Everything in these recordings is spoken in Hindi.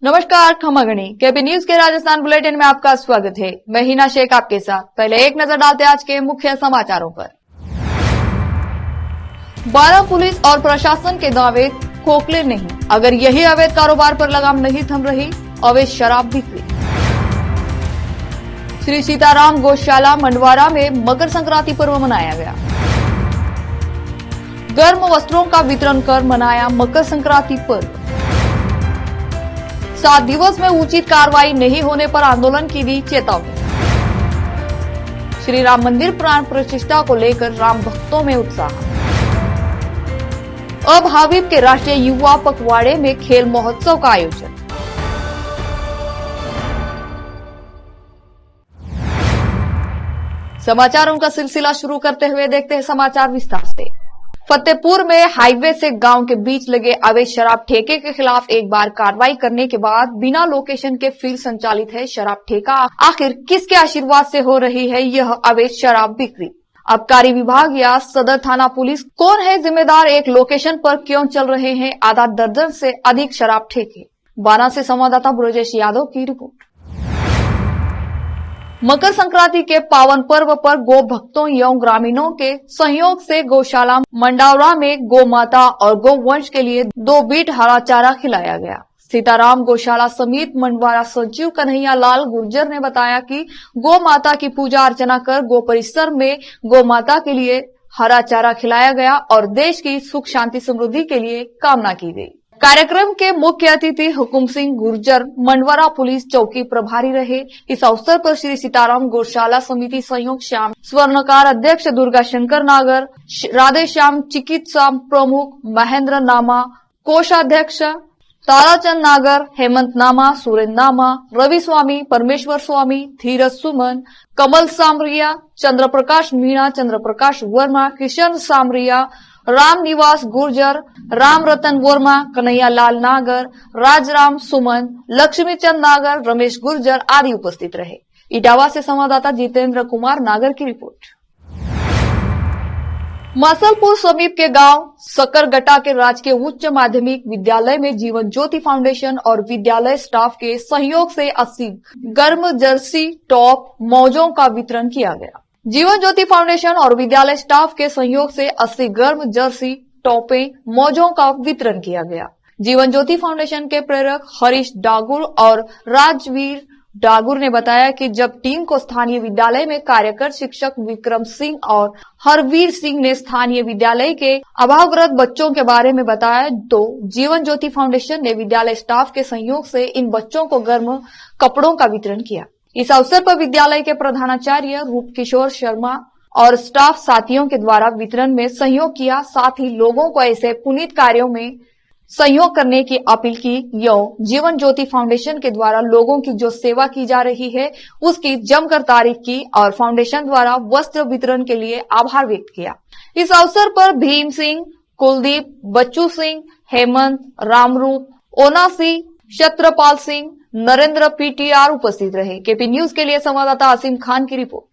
नमस्कार, खमागणी केपी न्यूज के राजस्थान बुलेटिन में आपका स्वागत है। मैं हिना शेख आपके साथ। पहले एक नजर डालते हैं आज के मुख्य समाचारों पर। 12 पुलिस और प्रशासन के दावे खोखले नहीं, अगर यही अवैध कारोबार पर लगाम नहीं थम रही। अवैध शराब बिक्री। श्री सीताराम गौशाला मंडवारा में मकर संक्रांति पर्व मनाया गया। गर्म वस्त्रों का वितरण कर मनाया मकर संक्रांति पर्व। 7 दिवस में उचित कार्रवाई नहीं होने पर आंदोलन की दी चेतावनी। श्री राम मंदिर प्राण प्रतिष्ठा को लेकर राम भक्तों में उत्साह। अब हबीब के राष्ट्रीय युवा पखवाड़े में खेल महोत्सव का आयोजन। समाचारों का सिलसिला शुरू करते हुए देखते हैं समाचार विस्तार से। फतेहपुर में हाईवे से गांव के बीच लगे अवैध शराब ठेके के खिलाफ एक बार कार्रवाई करने के बाद बिना लोकेशन के फिर संचालित है शराब ठेका। आखिर किसके आशीर्वाद से हो रही है यह अवैध शराब बिक्री? आबकारी विभाग या सदर थाना पुलिस कौन है जिम्मेदार? एक लोकेशन पर क्यों चल रहे हैं आधा दर्जन से अधिक शराब ठेके? बाना से संवाददाता ब्रजेश यादव की रिपोर्ट। मकर संक्रांति के पावन पर्व पर गो भक्तों एवं ग्रामीणों के सहयोग से गौशाला मंडावरा में गौ माता और गौ वंश के लिए 2 बीट हरा चारा खिलाया गया। सीताराम गौशाला समिति मंडवारा सचिव कन्हैया लाल गुर्जर ने बताया कि गौ माता की पूजा अर्चना कर गौ परिसर में गौ माता के लिए हरा चारा खिलाया गया और देश की सुख शांति समृद्धि के लिए कामना की गई। कार्यक्रम के मुख्य अतिथि हुकुम सिंह गुर्जर मंडवारा पुलिस चौकी प्रभारी रहे। इस अवसर पर श्री सीताराम गौशाला समिति संयोग श्याम स्वर्णकार अध्यक्ष दुर्गा शंकर नागर, राधे श्याम चिकित्सा प्रमुख महेंद्र नामा, कोषाध्यक्ष ताराचंद नागर, हेमंत नामा, सुरेंद्र नामा, रवि स्वामी, परमेश्वर स्वामी, धीरज सुमन, कमल सामरिया, चंद्र प्रकाश मीणा, चंद्र प्रकाश वर्मा, किशन सामरिया, राम निवास गुर्जर, राम रतन वर्मा, कन्हैया लाल नागर, राजराम सुमन, लक्ष्मी चंद नागर, रमेश गुर्जर आदि उपस्थित रहे। इटावा से संवाददाता जितेंद्र कुमार नागर की रिपोर्ट। मसलपुर समीप के गांव सकरगटा के राजकीय उच्च माध्यमिक विद्यालय में जीवन ज्योति फाउंडेशन और विद्यालय स्टाफ के सहयोग से 80 गर्म जर्सी टॉप मौजों का वितरण किया गया। जीवन ज्योति फाउंडेशन और विद्यालय स्टाफ के सहयोग से 80 गर्म जर्सी टॉपे मौजों का वितरण किया गया। जीवन ज्योति फाउंडेशन के प्रेरक हरीश डागुर और राजवीर डागुर ने बताया कि जब टीम को स्थानीय विद्यालय में कार्यरत शिक्षक विक्रम सिंह और हरवीर सिंह ने स्थानीय विद्यालय के अभावग्रस्त बच्चों के बारे में बताया तो जीवन ज्योति फाउंडेशन ने विद्यालय स्टाफ के सहयोग से इन बच्चों को गर्म कपड़ों का वितरण किया। इस अवसर पर विद्यालय के प्रधानाचार्य रूप किशोर शर्मा और स्टाफ साथियों के द्वारा वितरण में सहयोग किया। साथ ही लोगों को ऐसे पुनीत कार्यों में सहयोग करने की अपील की। जीवन ज्योति फाउंडेशन के द्वारा लोगों की जो सेवा की जा रही है उसकी जमकर तारीफ की और फाउंडेशन द्वारा वस्त्र वितरण के लिए आभार व्यक्त किया। इस अवसर पर भीम सिंह, कुलदीप, बच्चू सिंह, हेमंत, रामरूप, ओनासी, छत्रपाल सिंह, नरेंद्र पीटीआर उपस्थित रहे। केपी न्यूज के लिए संवाददाता आसिम खान की रिपोर्ट।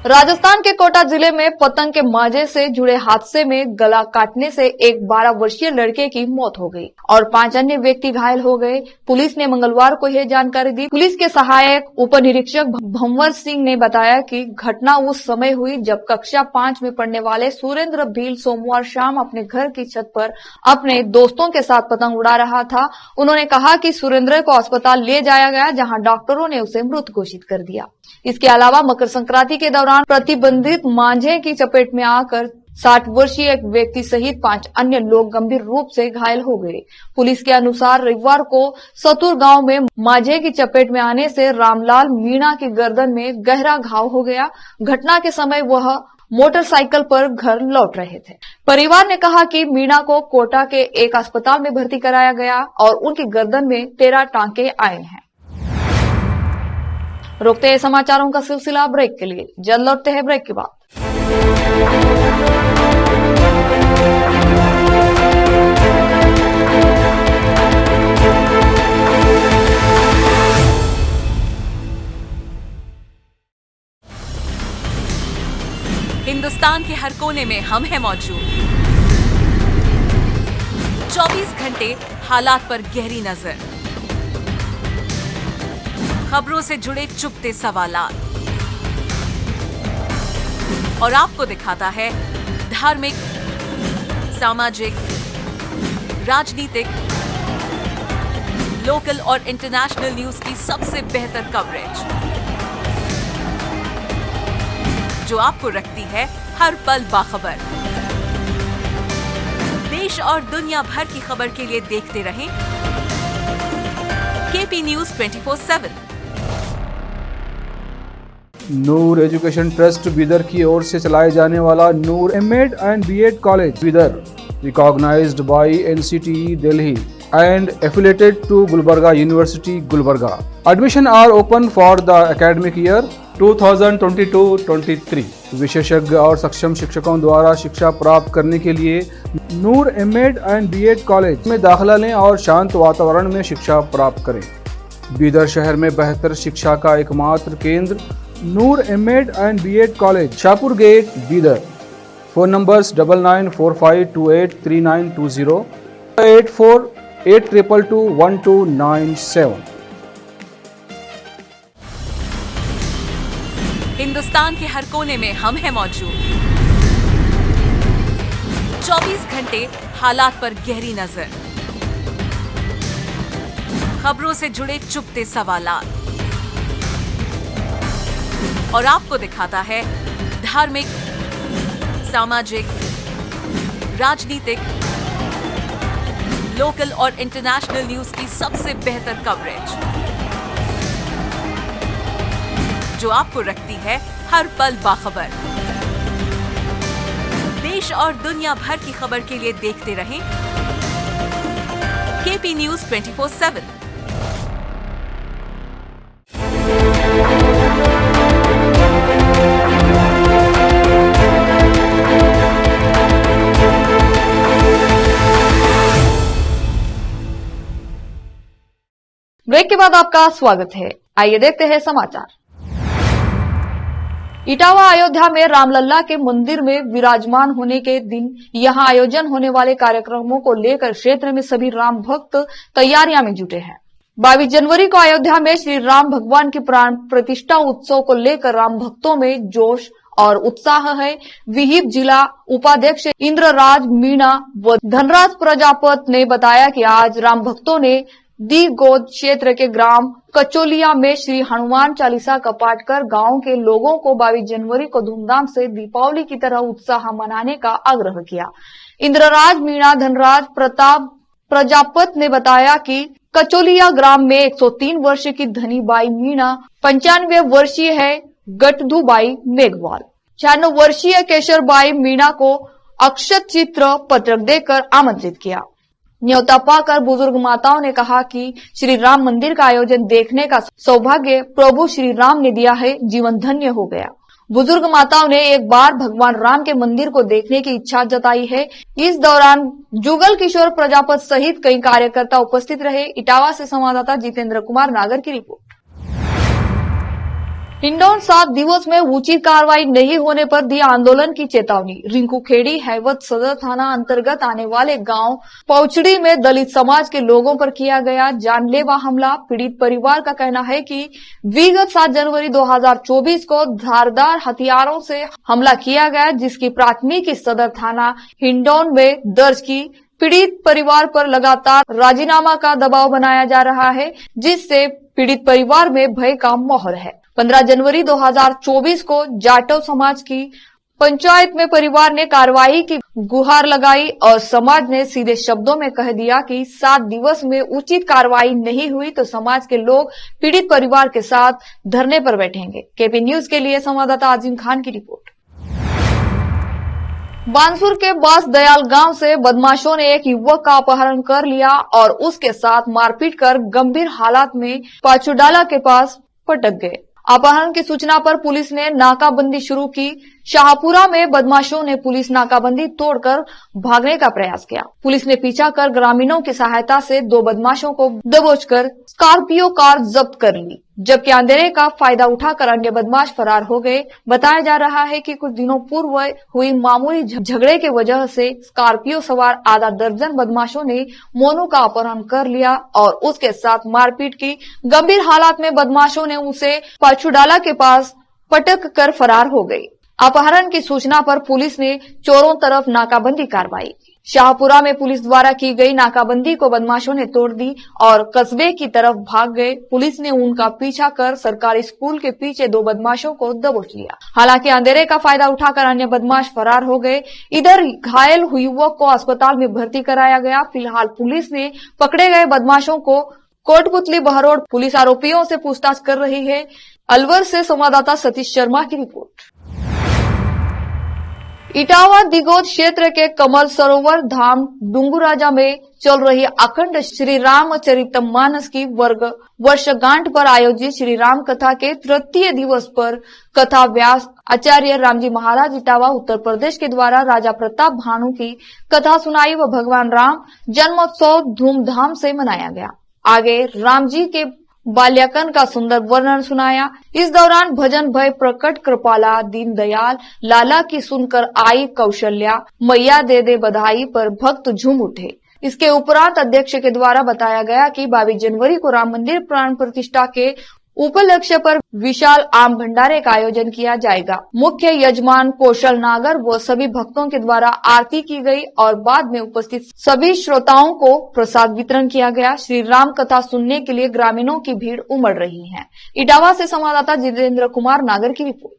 राजस्थान के कोटा जिले में पतंग के माजे से जुड़े हादसे में गला काटने से एक 12 वर्षीय लड़के की मौत हो गई और 5 अन्य व्यक्ति घायल हो गए। पुलिस ने मंगलवार को यह जानकारी दी। पुलिस के सहायक उप निरीक्षक भंवर सिंह ने बताया कि घटना उस समय हुई जब कक्षा 5 में पढ़ने वाले सुरेंद्र भील सोमवार शाम अपने घर की छत पर अपने दोस्तों के साथ पतंग उड़ा रहा था। उन्होंने कहा कि सुरेंद्र को अस्पताल ले जाया गया जहां डॉक्टरों ने उसे मृत घोषित कर दिया। इसके अलावा मकर संक्रांति के दौरान प्रतिबंधित मांझे की चपेट में आकर 60 वर्षीय एक व्यक्ति सहित 5 अन्य लोग गंभीर रूप से घायल हो गए। पुलिस के अनुसार रविवार को सतुर गांव में मांझे की चपेट में आने से रामलाल मीणा की गर्दन में गहरा घाव हो गया। घटना के समय वह मोटरसाइकिल पर घर लौट रहे थे। परिवार ने कहा कि मीणा को कोटा के एक अस्पताल में भर्ती कराया गया और उनकी गर्दन में 13 टांके आए हैं। रोकते हैं समाचारों का सिलसिला ब्रेक के लिए। जल्द लौटते हैं ब्रेक के बाद। हिंदुस्तान के हर कोने में हम हैं मौजूद। 24 घंटे हालात पर गहरी नजर, खबरों से जुड़े चुपते सवालात और आपको दिखाता है धार्मिक, सामाजिक, राजनीतिक, लोकल और इंटरनेशनल न्यूज की सबसे बेहतर कवरेज, जो आपको रखती है हर पल बाखबर। देश और दुनिया भर की खबर के लिए देखते रहें KP news 24/7। Noor education trust Bidar की ओर से चलाए जाने वाला Noor M Ed and B Ed college Bidar, recognised by NCTE Delhi and affiliated to Gulbarga University, Gulbarga. Admission are open for the academic year 2022-23. विशेषज्ञ और सक्षम शिक्षकों द्वारा शिक्षा प्राप्त करने के लिए नूर एमएड एंड बीएड कॉलेज में दाखिला लें और शांत वातावरण में शिक्षा प्राप्त करें। बीदर शहर में बेहतर शिक्षा का एकमात्र केंद्र Noor M Ed and B Ed college, Shahpur gate, Bidar. Phone numbers 9945283920, 8482221297। Hindustan के हर कोने में हम हैं मौजूद। 24 घंटे हालात पर गहरी नजर, खबरों से जुड़े चुपते सवालात और आपको दिखाता है धार्मिक, सामाजिक, राजनीतिक, लोकल और इंटरनेशनल न्यूज की सबसे बेहतर कवरेज, जो आपको रखती है हर पल बाखबर। देश और दुनिया भर की खबर के लिए देखते रहें केपी न्यूज 24/7। ब्रेक के बाद आपका स्वागत है। आइए देखते हैं समाचार। इटावा अयोध्या में रामलल्ला के मंदिर में विराजमान होने के दिन यहां आयोजन होने वाले कार्यक्रमों को लेकर क्षेत्र में सभी राम भक्त तैयारियां में जुटे हैं। 22 जनवरी को अयोध्या में श्री राम भगवान के प्राण प्रतिष्ठा उत्सव को लेकर राम भक्तों में जोश और उत्साह है। विहिप जिला उपाध्यक्ष इंद्रराज मीणा व धनराज प्रजापत ने बताया कि आज राम भक्तों ने दी गोद क्षेत्र के ग्राम कचोलिया में श्री हनुमान चालीसा का पाठ कर गांव के लोगों को 22 जनवरी को धूमधाम से दीपावली की तरह उत्साह मनाने का आग्रह किया। इंद्रराज मीणा धनराज प्रताप प्रजापत ने बताया कि कचोलिया ग्राम में 103 वर्ष की धनी बाई मीणा, 95 वर्षीय है गटधुबाई मेघवाल, 96 वर्षीय केशरबाई मीणा को अक्षत चित्र पत्रक देकर आमंत्रित किया। न्योता पाकर बुजुर्ग माताओं ने कहा कि श्री राम मंदिर का आयोजन देखने का सौभाग्य प्रभु श्री राम ने दिया है, जीवन धन्य हो गया। बुजुर्ग माताओं ने एक बार भगवान राम के मंदिर को देखने की इच्छा जताई है। इस दौरान जुगल किशोर प्रजापत सहित कई कार्यकर्ता उपस्थित रहे। इटावा से संवाददाता जितेंद्र कुमार नागर की रिपोर्ट। हिंडौन 7 दिवस में उचित कार्रवाई नहीं होने पर दिया आंदोलन की चेतावनी। रिंकूखेड़ी हैवत सदर थाना अंतर्गत आने वाले गांव पौचड़ी में दलित समाज के लोगों पर किया गया जानलेवा हमला। पीड़ित परिवार का कहना है कि विगत 7 जनवरी 2024 को धारदार हथियारों से हमला किया गया, जिसकी प्राथमिकी सदर थाना हिंडौन में दर्ज की। पीड़ित परिवार पर लगातार राजीनामा का दबाव बनाया जा रहा है, जिससे पीड़ित परिवार में भय का माहौल है। 15 जनवरी 2024 को जाटव समाज की पंचायत में परिवार ने कार्रवाई की गुहार लगाई और समाज ने सीधे शब्दों में कह दिया कि 7 दिवस में उचित कार्रवाई नहीं हुई तो समाज के लोग पीड़ित परिवार के साथ धरने पर बैठेंगे। केपी न्यूज के लिए संवाददाता आजिम खान की रिपोर्ट। बानसूर के बास दयाल गांव से बदमाशों ने एक युवक का अपहरण कर लिया और उसके साथ मारपीट कर गंभीर हालात में पाचुडाला के पास पटक गए। अपहरण की सूचना पर पुलिस ने नाकाबंदी शुरू की। शाहपुरा में बदमाशों ने पुलिस नाकाबंदी तोड़कर भागने का प्रयास किया। पुलिस ने पीछा कर ग्रामीणों की सहायता से 2 बदमाशों को दबोचकर स्कॉर्पियो कार जब्त कर ली, जबकि अंधेरे का फायदा उठाकर अन्य बदमाश फरार हो गए। बताया जा रहा है कि कुछ दिनों पूर्व हुई मामूली झगड़े की वजह से स्कॉर्पियो सवार आधा दर्जन बदमाशों ने मोनू का अपहरण कर लिया और उसके साथ मारपीट की। गंभीर हालात में बदमाशों ने उसे पाचुडाला के पास पटक कर फरार हो गए। अपहरण की सूचना पर पुलिस ने चोरों तरफ नाकाबंदी कार्रवाई। शाहपुरा में पुलिस द्वारा की गई नाकाबंदी को बदमाशों ने तोड़ दी और कस्बे की तरफ भाग गए। पुलिस ने उनका पीछा कर सरकारी स्कूल के पीछे 2 बदमाशों को दबोच लिया। हालांकि अंधेरे का फायदा उठाकर अन्य बदमाश फरार हो गए। इधर घायल हुए युवक को अस्पताल में भर्ती कराया गया। फिलहाल पुलिस ने पकड़े गए बदमाशों को कोटपुतली बहरोड पुलिस आरोपियों से पूछताछ कर रही है। अलवर से संवाददाता सतीश शर्मा की रिपोर्ट। इटावा दिगोद क्षेत्र के कमल सरोवर धाम डुंगुराजा में चल रही अखंड श्री रामचरितमानस की वर्षगांठ पर आयोजित श्री राम कथा के तृतीय दिवस पर कथा व्यास आचार्य रामजी महाराज इटावा उत्तर प्रदेश के द्वारा राजा प्रताप भानु की कथा सुनाई व भगवान राम जन्मोत्सव धूमधाम से मनाया गया। आगे राम जी के बाल्याकन का सुंदर वर्णन सुनाया। इस दौरान भजन भय प्रकट कृपाला दीन दयाल लाला की सुनकर आई कौशल्या मैया दे दे बधाई पर भक्त झूम उठे। इसके उपरांत अध्यक्ष के द्वारा बताया गया कि 22 जनवरी को राम मंदिर प्राण प्रतिष्ठा के उपलक्ष्य पर विशाल आम भंडारे का आयोजन किया जाएगा। मुख्य यजमान कौशल नागर व सभी भक्तों के द्वारा आरती की गई और बाद में उपस्थित सभी श्रोताओं को प्रसाद वितरण किया गया। श्री राम कथा सुनने के लिए ग्रामीणों की भीड़ उमड़ रही है। इटावा से संवाददाता जितेंद्र कुमार नागर की रिपोर्ट।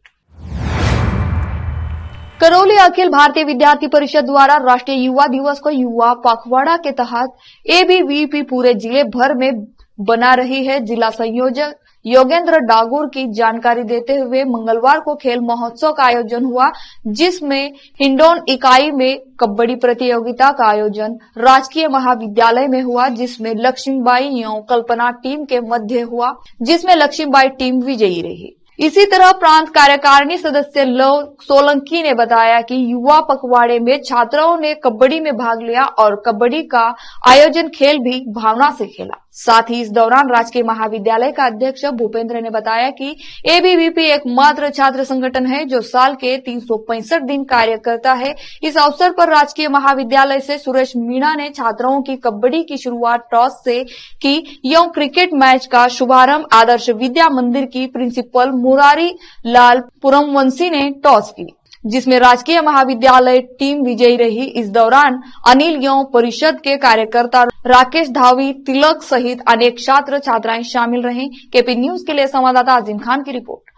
करौली अखिल भारतीय विद्यार्थी परिषद द्वारा राष्ट्रीय युवा दिवस को युवा पखवाड़ा के तहत एबीवीपी पूरे जिले भर में बना रही है। जिला संयोजक योगेंद्र डागोर की जानकारी देते हुए मंगलवार को खेल महोत्सव का आयोजन हुआ, जिसमें हिंडौन इकाई में कबड्डी प्रतियोगिता का आयोजन राजकीय महाविद्यालय में हुआ, जिसमें लक्ष्मीबाई एवं कल्पना टीम के मध्य हुआ, जिसमें लक्ष्मीबाई टीम विजयी रही। इसी तरह प्रांत कार्यकारिणी सदस्य लव सोलंकी ने बताया कि युवा पखवाड़े में छात्राओं ने कबड्डी में भाग लिया और कबड्डी का आयोजन खेल भी भावना से खेला। साथ ही इस दौरान राजकीय महाविद्यालय का अध्यक्ष भूपेंद्र ने बताया कि एबीवीपी एकमात्र छात्र संगठन है जो साल के 365 दिन कार्य करता है। इस अवसर पर राजकीय महाविद्यालय से सुरेश मीणा ने छात्राओं की कबड्डी की शुरुआत टॉस से की एवं क्रिकेट मैच का शुभारंभ आदर्श विद्या मंदिर की प्रिंसिपल मुरारी लाल पुरमवंशी ने टॉस की, जिसमें राजकीय महाविद्यालय टीम विजयी रही। इस दौरान अनिल एवं परिषद के कार्यकर्ता राकेश धावी तिलक सहित अनेक छात्र छात्राएं शामिल रहे। केपी न्यूज के लिए संवाददाता आजिम खान की रिपोर्ट।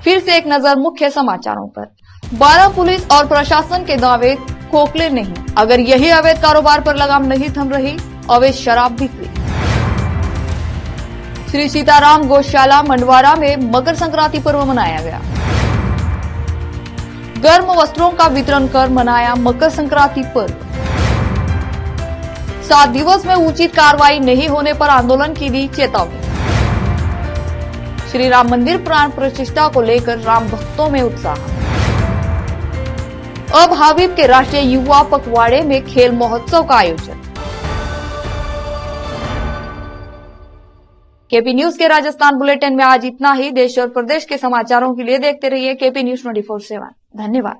फिर से एक नजर मुख्य समाचारों पर। 12 पुलिस और प्रशासन के दावे खोखले नहीं, अगर यही अवैध कारोबार पर लगाम नहीं थम रही। अवैध शराब बिक्री। श्री सीताराम गौशाला मंडवारा में मकर संक्रांति पर्व मनाया गया। गर्म वस्त्रों का वितरण कर मनाया मकर संक्रांति पर्व। 7 दिवस में उचित कार्रवाई नहीं होने पर आंदोलन की दी चेतावनी। श्री राम मंदिर प्राण प्रतिष्ठा को लेकर राम भक्तों में उत्साह। अब हबीब के राष्ट्रीय युवा पखवाड़े में खेल महोत्सव का आयोजन। केपी न्यूज के राजस्थान बुलेटिन में आज इतना ही। देश और प्रदेश के समाचारों के लिए देखते रहिए केपी न्यूज 24/7। धन्यवाद।